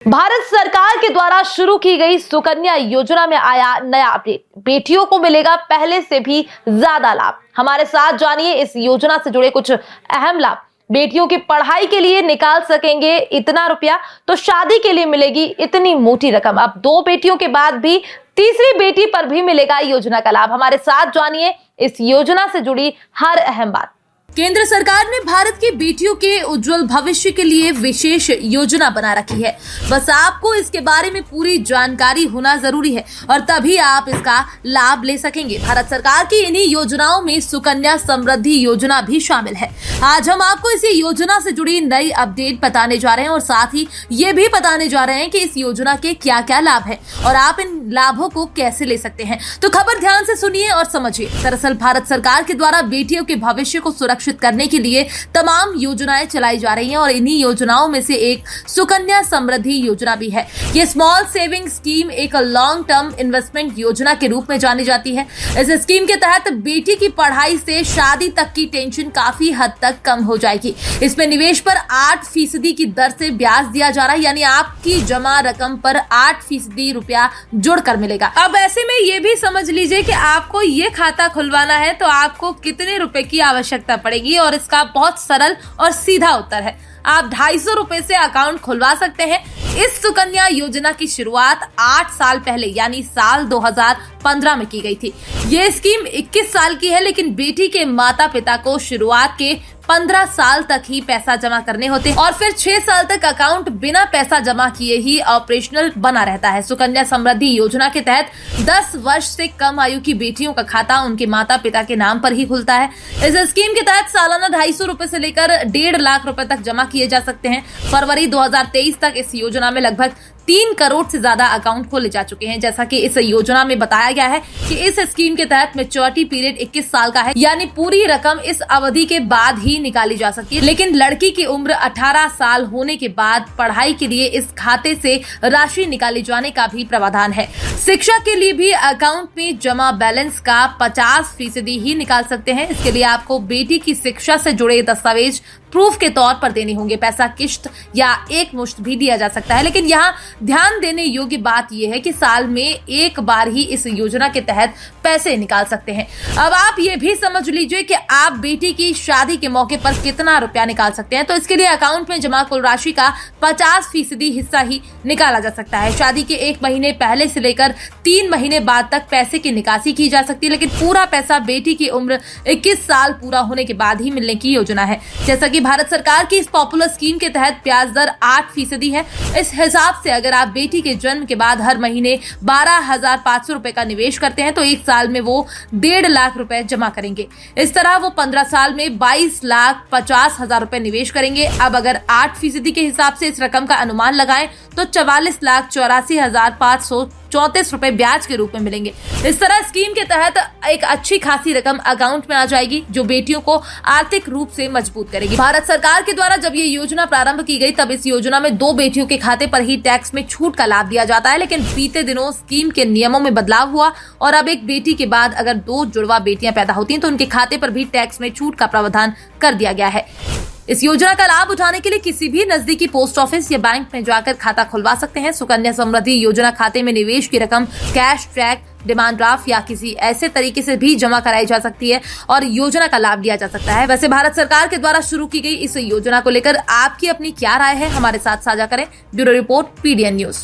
भारत सरकार के द्वारा शुरू की गई सुकन्या योजना में आया नया अपडेट। बेटियों को मिलेगा पहले से भी ज्यादा लाभ। हमारे साथ जानिए इस योजना से जुड़े कुछ अहम लाभ। बेटियों की पढ़ाई के लिए निकाल सकेंगे इतना रुपया, तो शादी के लिए मिलेगी इतनी मोटी रकम। अब 2 बेटियों के बाद भी तीसरी बेटी पर भी मिलेगा योजना का लाभ। हमारे साथ जानिए इस योजना से जुड़ी हर अहम बात। केंद्र सरकार ने भारत की बेटियों के उज्जवल भविष्य के लिए विशेष योजना बना रखी है। बस आपको इसके बारे में पूरी जानकारी होना जरूरी है और तभी आप इसका लाभ ले सकेंगे। भारत सरकार की इन्हीं योजनाओं में सुकन्या समृद्धि योजना भी शामिल है। आज हम आपको इसी योजना से जुड़ी नई अपडेट बताने जा रहे हैं और साथ ही ये भी बताने जा रहे हैं कि इस योजना के क्या क्या लाभ है और आप इन लाभों को कैसे ले सकते हैं। तो खबर ध्यान से सुनिए और समझिए। दरअसल भारत सरकार के द्वारा बेटियों के भविष्य को सुरक्षित करने के लिए तमाम योजनाएं चलाई जा रही हैं और इन्हीं योजनाओं में से एक सुकन्या समृद्धि योजना भी है। ये स्मॉल सेविंग स्कीम एक लॉन्ग टर्म इन्वेस्टमेंट योजना के रूप में जानी जाती है। इस स्कीम के तहत बेटी की पढ़ाई से शादी तक की टेंशन काफी हद तक कम हो जाएगी। इसमें निवेश पर 8% की दर से ब्याज दिया जा रहा है, यानी आपकी जमा रकम पर 8% रुपया जुड़कर मिलेगा। अब ऐसे में ये भी समझ लीजिए कि आपको ये खाता खुलवाना है तो आपको कितने रुपए की आवश्यकता पड़ेगी और इसका बहुत सरल और सीधा उत्तर है, आप 250 रुपए से अकाउंट खुलवा सकते हैं। इस सुकन्या योजना की शुरुआत 8 साल पहले यानी साल 2015 में की गई थी। ये स्कीम 21 साल की है, लेकिन बेटी के माता पिता को शुरुआत के 15 साल तक ही पैसा जमा करने होते हैं और फिर 6 साल तक अकाउंट बिना पैसा जमा किए ही ऑपरेशनल बना रहता है। सुकन्या समृद्धि योजना के तहत 10 वर्ष से कम आयु की बेटियों का खाता उनके माता पिता के नाम पर ही खुलता है। इस स्कीम के तहत सालाना 250 रुपए से लेकर 1.5 लाख रुपए तक जमा किए जा सकते हैं। फरवरी 2023 तक इस योजना में लगभग 3 करोड़ से ज्यादा अकाउंट खोले जा चुके हैं। जैसा कि इस योजना में बताया गया है कि इस स्कीम के तहत मैच्योरिटी पीरियड 21 साल का है, यानी पूरी रकम इस अवधि के बाद ही निकाली जा सकती है। लेकिन लड़की की उम्र 18 साल होने के बाद पढ़ाई के लिए इस खाते से राशि निकाले जाने का भी प्रावधान है। शिक्षा के लिए भी अकाउंट में जमा बैलेंस का 50% ही निकाल सकते हैं। इसके लिए आपको बेटी की शिक्षा से जुड़े दस्तावेज प्रूफ के तौर पर देने होंगे। पैसा किश्त या एक मुश्त भी दिया जा सकता है, लेकिन यहाँ ध्यान देने योग्य बात यह है कि साल में एक बार ही इस योजना के तहत पैसे निकाल सकते हैं। अब आप ये भी समझ लीजिए कि आप बेटी की शादी के मौके पर कितना रुपया निकाल सकते हैं। तो इसके लिए अकाउंट में जमा कुल राशि का 50% हिस्सा ही निकाला जा सकता है। शादी के 1 महीने पहले से लेकर 3 महीने बाद तक पैसे की निकासी की जा सकती है, लेकिन पूरा पैसा बेटी की उम्र 21 साल पूरा होने के बाद ही मिलने की योजना है। जैसा कि भारत सरकार की इस पॉपुलर स्कीम के तहत ब्याज दर 8% है। इस हिसाब से अगर आप बेटी के जन्म के बाद हर महीने 12,500 रुपए का निवेश करते हैं तो 1 साल में वो 1.5 लाख रुपए जमा करेंगे। इस तरह वो 15 साल में 22,50,000 रुपए निवेश करेंगे। अब अगर 8% के हिसाब से इस रकम का अनुमान लगाएं तो 44,84,534 रुपए ब्याज के रूप में मिलेंगे। इस तरह स्कीम के तहत एक अच्छी खासी रकम अकाउंट में आ जाएगी जो बेटियों को आर्थिक रूप से मजबूत करेगी। भारत सरकार के द्वारा जब ये योजना प्रारंभ की गई तब इस योजना में 2 बेटियों के खाते पर ही टैक्स में छूट का लाभ दिया जाता है, लेकिन बीते दिनों स्कीम के नियमों में बदलाव हुआ और अब एक बेटी के बाद अगर 2 जुड़वा बेटियां पैदा होती हैं तो उनके खाते पर भी टैक्स में छूट का प्रावधान कर दिया गया है। इस योजना का लाभ उठाने के लिए किसी भी नजदीकी पोस्ट ऑफिस या बैंक में जाकर खाता खुलवा सकते हैं। सुकन्या समृद्धि योजना खाते में निवेश की रकम कैश, चेक, डिमांड ड्राफ्ट या किसी ऐसे तरीके से भी जमा कराई जा सकती है और योजना का लाभ लिया जा सकता है। वैसे भारत सरकार के द्वारा शुरू की गई इस योजना को लेकर आपकी अपनी क्या राय है, हमारे साथ साझा करें। Bureau report, PDN news.